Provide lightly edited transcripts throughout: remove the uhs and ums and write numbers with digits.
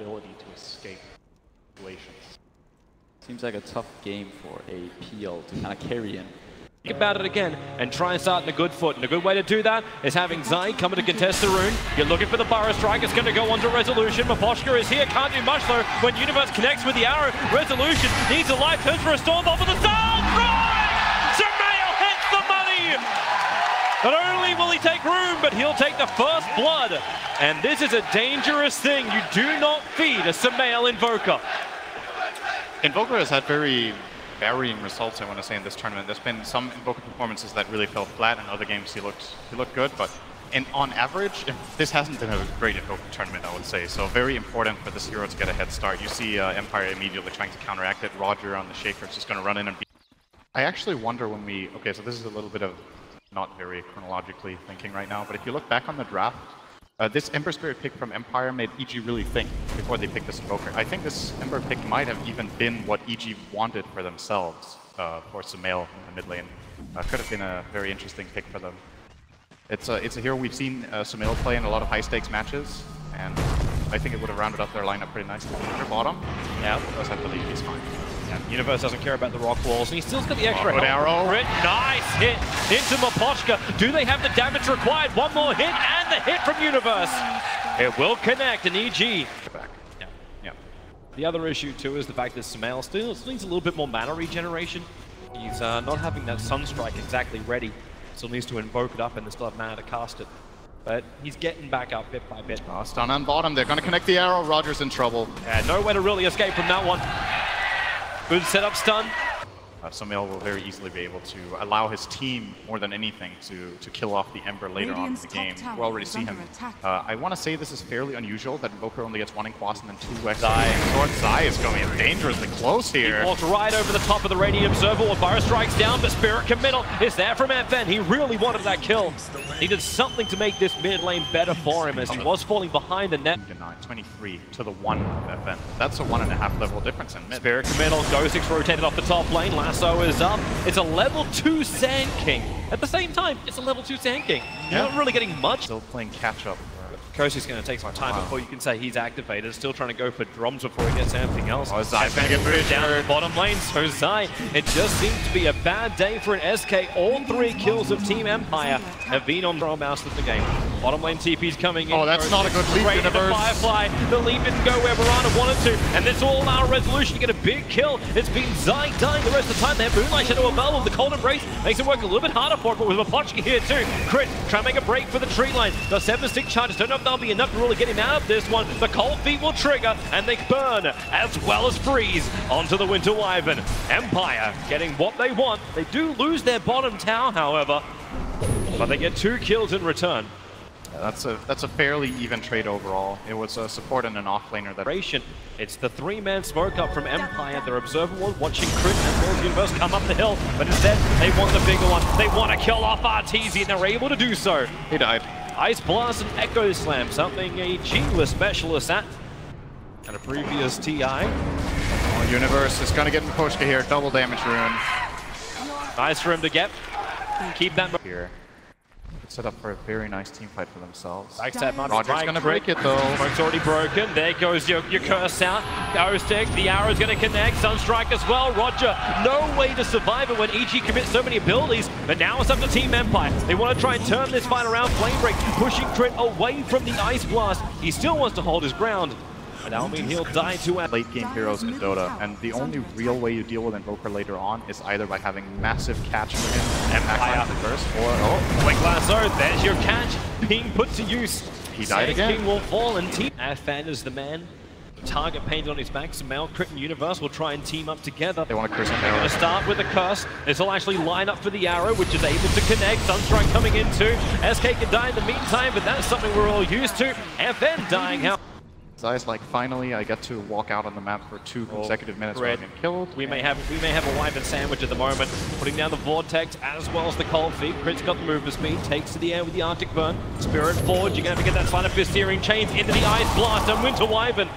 ability to escape situations. Seems like a tough game for a PL to kind of carry in. Think about it again and try and start in a good foot. And a good way to do that is having Zai coming to contest the rune. You're looking for the Burrow Strike. It's going to go on to Resolution. MidasHim is here. Can't do much though. When Universe connects with the arrow, Resolution needs a life. Turns for a storm off of the soul. Right! Samael hits the money! Not only will he take rune, but he'll take the first blood. And this is a dangerous thing. You do not feed a Samael Invoker. Invoker has had very varying results, I want to say, in this tournament. There's been some Invoker performances that really fell flat, and other games he looked good, but on average, this hasn't been a great Invoker tournament, I would say. So very important for this hero to get a head start. You see Empire immediately trying to counteract it. Roger on the Shaker is just going to run in and beat. I actually wonder when we... Okay, so this is a little bit of not very chronologically thinking right now, but if you look back on the draft, this Ember Spirit pick from Empire made EG really think before they picked this Invoker. I think this Ember pick might have even been what EG wanted for themselves for Samael in the mid lane. Could have been a very interesting pick for them. It's a hero we've seen Samael play in a lot of high stakes matches, and I think it would have rounded up their lineup pretty nicely. Bottom, yeah, because I believe he's fine. Yeah, Universe doesn't care about the rock walls, and he's still got the extra good arrow. Nice hit into MidasHim. Do they have the damage required? One more hit, and the hit from Universe. It will connect an EG. Yeah. Yeah. The other issue too is the fact that Samael still needs a little bit more mana regeneration. He's not having that Sunstrike exactly ready. Still needs to invoke it up, and they still have mana to cast it. But he's getting back up bit by bit. Stun on bottom. They're going to connect the arrow. Roger's in trouble. Yeah, nowhere to really escape from that one. Good setup stun. Samael will very easily be able to allow his team, more than anything, to kill off the Ember later on in the game. We'll already see him. I want to say this is fairly unusual that Invoker only gets 1 Inquas and then 2 X. Zai is going dangerously close here. He walked right over the top of the Radiant Observer while Burrow strikes down, but Spirit committal is there from FN. He really wanted that kill. He did something to make this mid lane better for him as he was falling behind the net. 23 to the 1 of FN. That's a 1.5 level difference in mid. Spirit committal, Ghost rotated off the top lane. Lasso is up. It's a level 2 Sand King. At the same time, it's a level 2 Sand King. You're not really getting much. Still playing catch up. Koshi's going to take some time before you can say he's activated. Still trying to go for drums before he gets anything else. Oh, Zai's going to get pushed down bottom lane. So Zai, it just seems to be a bad day for an SK. All 3 kills of Team Empire have been on the mouse of the game. Bottom lane TP's coming in. Oh, that's not a good leap, Universe. Firefly. The leap didn't go where Verana wanted to. And this all out Resolution to get a big kill. It's been Zai dying the rest of the time. They have Moonlight Shadow above with the Cold Embrace. Makes it work a little bit harder for it, but with MidasHim here too. Crit, trying to make a break for the tree line. The 7 stick charges. Don't know if that'll be enough to really get him out of this one. The Cold Feet will trigger, and they burn as well as freeze onto the Winter Wyvern. Empire getting what they want. They do lose their bottom tower, however, but they get 2 kills in return. Yeah, that's a fairly even trade overall. It was a support and an offlaner that... It's the 3-man smoke up from Empire. Their observer was watching Crit and World Universe come up the hill, but instead they want the bigger one. They want to kill off Arteezy, and they're able to do so. He died. Ice Blast and Echo Slam, something a G was specialist at. And a previous TI. Oh, Universe is going to get MidasHim here. Double damage rune. Nice for him to get. Keep that here. Set up for a very nice team fight for themselves. Roger's going to break it though. Smoke's already broken. There goes your curse out. Ghostic, the arrow's going to connect. Sunstrike as well. Roger, no way to survive it when EG commits so many abilities. But now it's up to Team Empire. They want to try and turn this fight around. Flame Break pushing Crit away from the Ice Blast. He still wants to hold his ground. But that'll mean he'll die to late game heroes in Dota, and the only real way you deal with Invoker later on is either by having massive catch for him and backline first, or Quick Lasso, there's your catch being put to use. He died again. King will fall, and Team Fan is the man. Target painted on his back. Samael, Crit, and Universe will try and team up together. They want to curse him. They're going to start with the curse. This will actually line up for the arrow, which is able to connect. Sunstrike coming in too. SK can die in the meantime, but that's something we're all used to. FN dying out. Zai's like, finally, I get to walk out on the map for 2 consecutive minutes without getting killed. We may have a Wyvern sandwich at the moment. Putting down the Vortex as well as the Cold Feet. Crit's got the movement speed, takes to the air with the Arctic Burn. Spirit Forge, you're going to have to get that Sleight of Fist Searing Chains into the Ice Blast, and Winter Wyvern.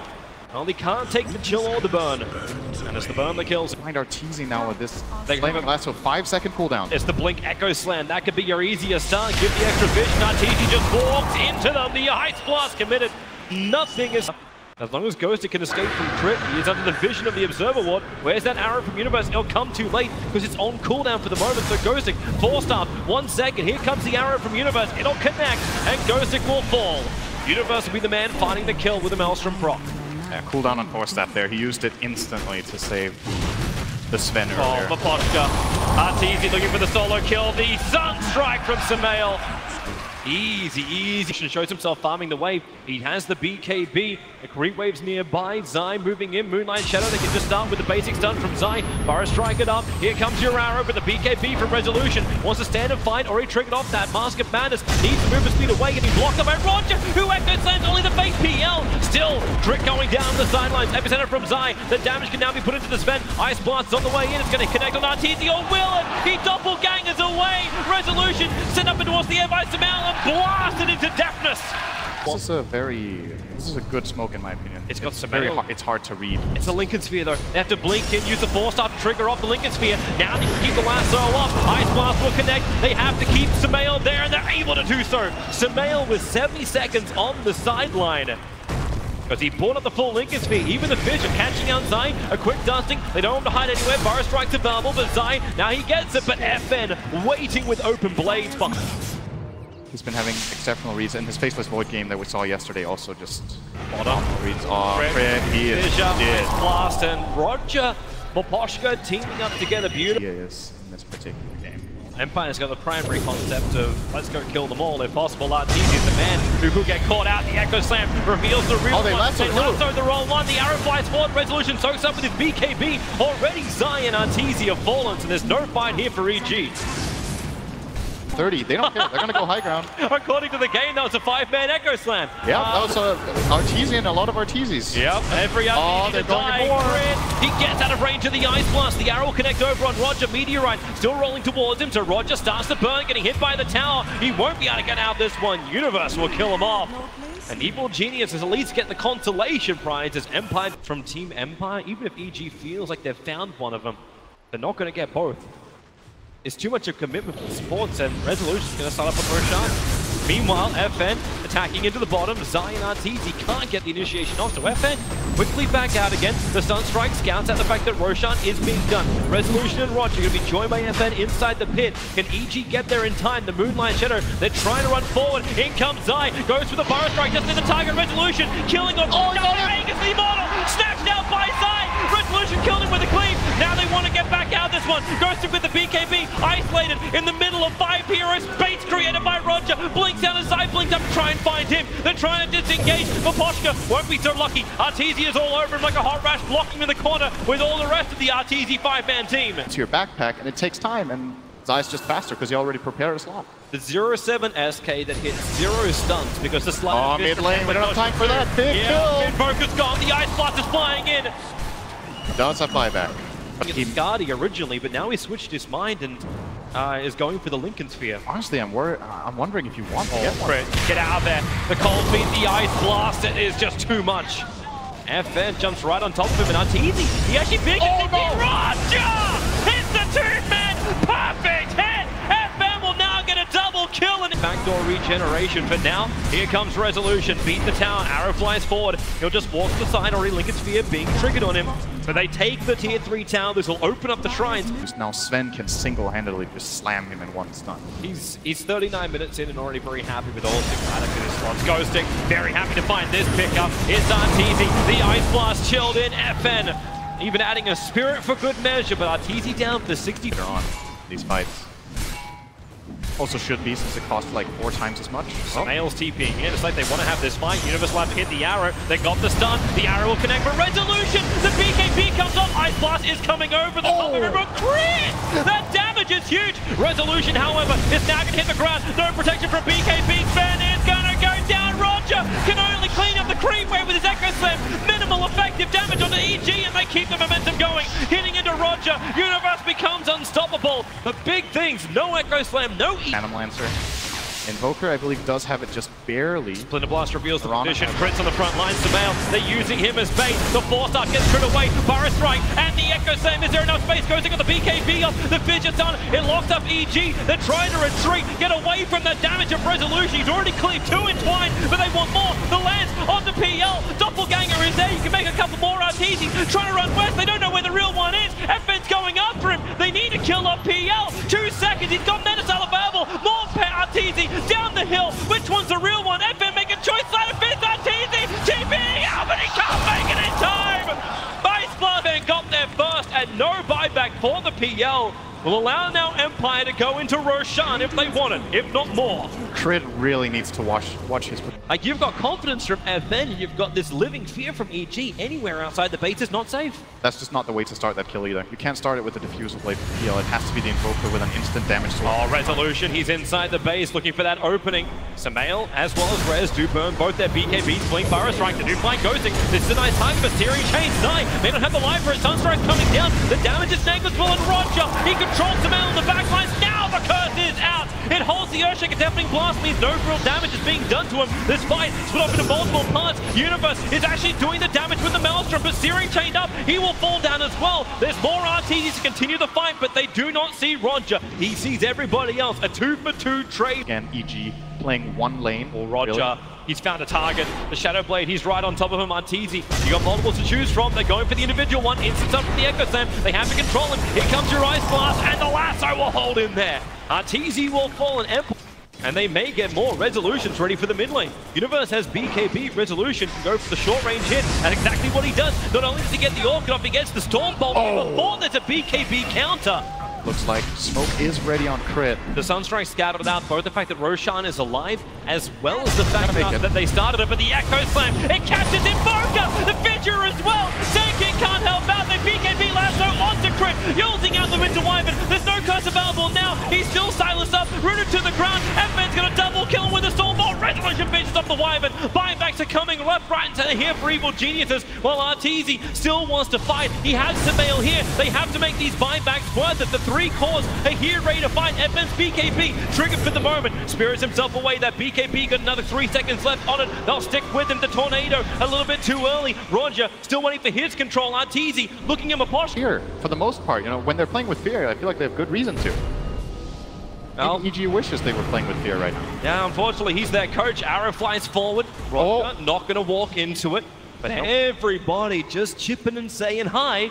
Well, he can't take the chill or the burn. And it's the burn that kills. Find Arteezy now with this Flame Blast, so 5-second cooldown. It's the Blink Echo Slam. That could be your easiest start. Give the extra vision. Arteezy just walks into them. The Ice Blast committed. Nothing is... As long as Ghostic can escape from Crit, he is under the vision of the Observer Ward. Where's that arrow from Universe? It'll come too late because it's on cooldown for the moment. So Ghostic, 4-star, 1 second. Here comes the arrow from Universe. It'll connect and Ghostic will fall. Universe will be the man finding the kill with a Maelstrom proc. Yeah, cooldown on 4-step there. He used it instantly to save the Sven earlier. Oh, Mapochka. Arteezy looking for the solo kill. The Sunstrike from Sumail. Easy. Shows himself farming the wave. He has the BKB. The creep waves nearby. Zai moving in. Moonlight Shadow. They can just start with the basic stun from Zai. Burrow strike it up. Here comes your arrow, but the BKB from Resolution wants to stand and fight, or he triggered off that Mask of Madness. Needs to move his speed away, and he blocked up by Roger, who echo slams only the face PL. Still, Trick going down the sidelines. Epicenter from Zai. The damage can now be put into the Sven. Ice Blast is on the way in. It's going to connect on Arteezy, or will it? He doppelgangers away. Resolution sent up and towards the air by Sumail and blasted into deafness. This is a good smoke in my opinion. It's got Sumail. It's hard to read. It's a Lincoln Sphere though. They have to blink in, use the 4-star to trigger off the Lincoln Sphere. Now they can keep the lasso up. Ice Blast will connect. They have to keep Sumail there, and they're able to do so. Sumail with 70 seconds on the sideline. Because he pulled up the full Lincoln Sphere. Even the Fish are catching out Zai. A quick dusting. They don't have to hide anywhere. Burrow strikes available, but Zai, now he gets it. But FN waiting with open blades. He's been having exceptional reads, and his Faceless Void game that we saw yesterday also just bottom reads. Oh, Crit, he is dead. Blast and Roger, Mapochka teaming up together beautifully. He is in this particular game. Empire's got the primary concept of let's go kill them all if possible. Arteezy is the man who could get caught out. The Echo Slam reveals the real one. They lasso the wrong one. The arrow flies forward. Resolution soaks up with his BKB. Already Zai and Arteezy have fallen, so there's no fight here for EG. 30, they don't care. They're going to go high ground. According to the game, that was a 5-man Echo Slam. Yeah, that was Arteezy and a lot of Arteezys. Yep, every Arteezy they're going more. He gets out of range of the Ice Blast. The arrow will connect over on Roger. Meteorite still rolling towards him, so Roger starts to burn, getting hit by the tower. He won't be able to get out this one. Universe will kill him off. And Evil Genius is at least get the consolation prize as Empire from Team Empire. Even if EG feels like they've found one of them, they're not going to get both. It's too much of commitment for sports, and Resolution's going to start up with Roshan. Meanwhile, FN attacking into the bottom. Zai and Arteezy can't get the initiation off, so FN quickly back out again. The Sunstrike scouts out the fact that Roshan is being done. Resolution and Roger going to be joined by FN inside the pit. Can EG get there in time? The Moonlight Shadow, they're trying to run forward. In comes Zai, goes for the Burrow Strike, just in the target. Resolution killing off. Oh, Vegas the Immortal, snatched out by Zai. Resolution killed him with a cleave. Now they want to get back out this one. Goes with the BKB, isolated in the middle of 5 heroes. Space created by Roger. Blinks out as Zai blinks up to try and find him. They're trying to disengage. Mapochka won't be so lucky. Arteezy is all over him like a hot rash, blocking in the corner with all the rest of the Arteezy 5-man team. It's your backpack, and it takes time, and Zai's just faster because he already prepared his lot. The 0-7 SK that hit 0 stuns because the slide. Oh, mid lane, we don't have time for that. Big kill. Mid-focus gone. The Ice Blast is flying in. Does have buyback. It's Scardy originally, but now he switched his mind and is going for the Lincoln Sphere. Honestly, I'm wondering if you want to get one. Get out of there. The cold feet, the Ice Blast, it is just too much. FN jumps right on top of him, and Arteezy, he actually big Roger! Hits the 2-man! Perfect hit! FN will now get a double kill and backdoor regeneration, but now here comes Resolution. Beat the tower, arrow flies forward. He'll just walk to the side, already Lincoln Sphere being triggered on him. But they take the tier 3 tower. This will open up the shrines. Now Sven can single-handedly just slam him in one stun. He's 39 minutes in and already very happy with all 6 items in his slots. Ghostic, very happy to find this pickup. It's Arteezy. The Ice Blast chilled in. FN even adding a spirit for good measure, but Arteezy down for 60. They're on these fights. Also should be, since it costs like 4 times as much. Sumail's TPing in. It's like they want to have this fight. Universe will have to hit the arrow. They got the stun. The arrow will connect for Resolution. The BKB comes off. Ice Blast is coming over the top of him. Crit! That damage is huge. Resolution, however, is now going to hit the ground. No protection from BKB. Sven is going to go down. Roger can only clean up the creep wave with his Echo Slam. Minimal effective damage on the EG, and they keep the momentum going. Hitting into Roger. Universe becomes unstoppable. The big things, no Echo Slam, no Phantom Lancer. Invoker, I believe, does have it just barely. Splinter Blast reveals the Piranha position. has Crits on the front line. Samael, they're using him as bait. The 4-star gets crit away. Burrow Strike and the Echo Slam. Is there enough space? Goes to get the BKB up. The Fidget's on. It locks up EG. They're trying to retreat. Get away from the damage of Resolution. He's already cleared 2 entwined, but they want more. The Lance on the PL. Doppelganger is there. You can make a couple more Arteezy. Trying to run west. They don't know where the real one is. FN's going after him. They need to kill off PL. 2 seconds. He's got Menace available. More Arteezy down the hill. Which one's the real one? FN make a choice. Side of fifth Arteezy. TP out, but he can't make it in time. Ice Blast and got there first, and no buyback for the PL. Will allow now Empire to go into Roshan if they want it, if not more. Crit really needs to watch his... Like, you've got confidence from FN, and you've got this living fear from EG. Anywhere outside the base is not safe. That's just not the way to start that kill either. You can't start it with a diffusal blade PL. It has to be the Invoker with an instant damage to it. Oh, Resolution, he's inside the base looking for that opening. Samael as well as Rez do burn both their BKBs. Blink Burrow Strike, the new flank ghosting. This is a nice time for Searing Chain. Zai may not have the life for it. Sunstrike coming down. The damage is negligible, and Roger, he controls Samael on the backlines. Now the curse is out. It holds the Earthshaker. Deafening Blast means no real damage is being done to him. This fight split up into multiple parts. Universe is actually doing the damage with the Maelstrom, but Searing chained up. He will fall down as well. There's more RTDs to continue the fight, but they do not see Roger. He sees everybody else. A 2-for-2 trade. Again, EG playing one lane. Or Roger. Really? He's found a target. The Shadow Blade, he's right on top of him. Arteezy, you got multiples to choose from. They're going for the individual one. Instance up from the Echo Slam. They have to control him. Here comes your Ice Blast, and the lasso will hold him there. Arteezy will fall, and they may get more Resolutions ready for the mid lane. Universe has BKB. Resolution can go for the short range hit, and exactly what he does. Not only does he get the Orchid off, he gets the Storm Bolt. Before there's a BKB counter. Looks like smoke is ready on Crit. The Sunstrike scattered out both the fact that Roshan is alive, as well as the fact that they started it, but the Echo Slam, it catches Invoker! The Fidger as well! Sandking can't help out, they BKB lasso onto Crit, using out the Winter Wyvern. There's no curse available now, he's still silenced up, rooted to the ground, FN's gonna double kill him with a Storm Bolt. Resolution finishes off the Wyvern. Buybacks are coming left, right, and center here for Evil Geniuses, while Arteezy still wants to fight. He has Samael here, they have to make these buybacks worth it. The 3 cores are here ready to fight. FN's BKB triggered for the moment. Spirits himself away. That BKB got another 3 seconds left on it. They'll stick with him. The Tornado a little bit too early. Roger still waiting for his control. Arteezy looking him a posture. Fear, for the most part, you know, when they're playing with Fear, I feel like they have good reason to. Well, EG wishes they were playing with Fear right now. Yeah, unfortunately, he's their coach. Arrow flies forward. Roger not going to walk into it. But everybody just chipping and saying hi.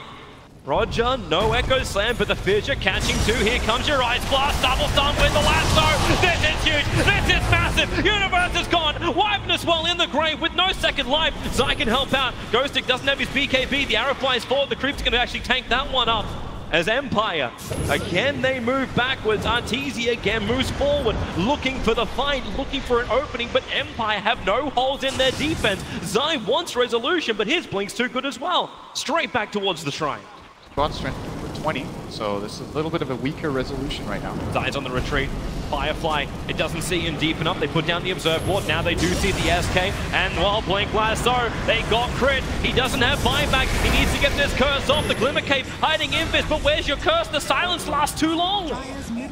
Roger, no Echo Slam, but the Fidger catching 2. Here comes your Ice Blast, double stun with the lasso. This is huge, this is massive. Universe is gone. Wyvern as well in the grave with no second life. Zai can help out. Ghostic doesn't have his BKB. The arrow flies forward. The Creep's going to actually tank that one up. As Empire, again they move backwards. Arteezy again moves forward, looking for the fight, looking for an opening, but Empire have no holes in their defense. Zai wants Resolution, but his blink's too good as well. Straight back towards the shrine. Squad strength for 20, so this is a little bit of a weaker Resolution right now. Zai's on the retreat. Firefly, it doesn't see him deep enough. They put down the Observe Ward. Now they do see the SK. And while Blink Lasso, they got Crit. He doesn't have buyback. He needs to get this curse off. The Glimmer Cape hiding Invis, but where's your curse? The silence lasts too long.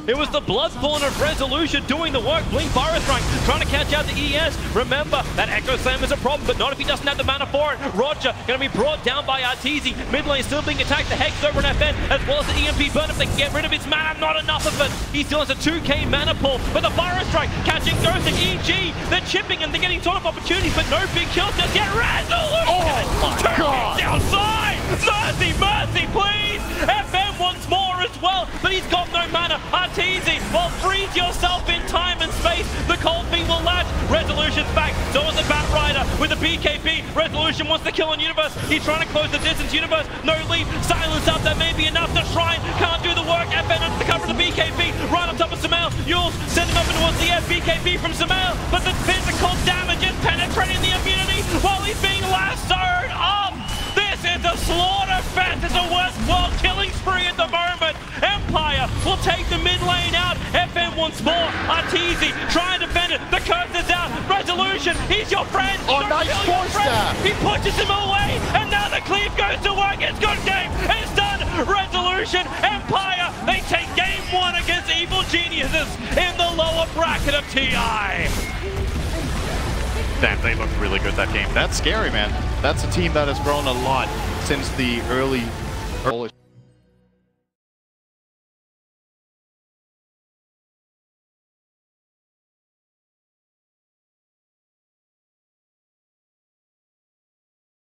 It was the Bloodthorn of Resolution doing the work. Blink Burrow Strike trying to catch out the ES. Remember, that Echo Slam is a problem, but not if he doesn't have the mana for it. Roger going to be brought down by Arteezy. Mid lane still being attacked. The Hex over an FN, as well as the EMP burn if they can get rid of his mana. Not enough of it. He still has a 2k mana pull, but the Burrow Strike catching Ghost and EG. They're chipping and they're getting ton of opportunities, but no big kills just yet. Resolution! Downside! Mercy, mercy, please! FN wants more as well, but he's got no mana. Arteezy, well, freeze yourself in time and space. The Cold Feet will latch. Resolution's back. So is the Bat Rider with the BKB. Resolution wants to kill on Universe. He's trying to close the distance. Universe, no leap. Silence up. That may be enough. The Shrine can't do the work. FN under the cover of the BKB. Right on top of Samael. Yules sending up towards the F. BKB from Samael. But the physical damage is penetrating the immunity while he's being lassoed up. This is a slaughter fest. It's a worst world killing spree at the moment. Empire will take the mid lane out. FN wants more. Arteezy trying to defend it. The curse is out. Resolution, he's your friend. Oh, nice force there. He pushes him away, and now the cleave goes to work. It's good game. It's done. Resolution, Empire, they take game 1 against evil geniuses in the lower bracket of TI. Damn, they looked really good that game. That's scary, man. That's a team that has grown a lot since the early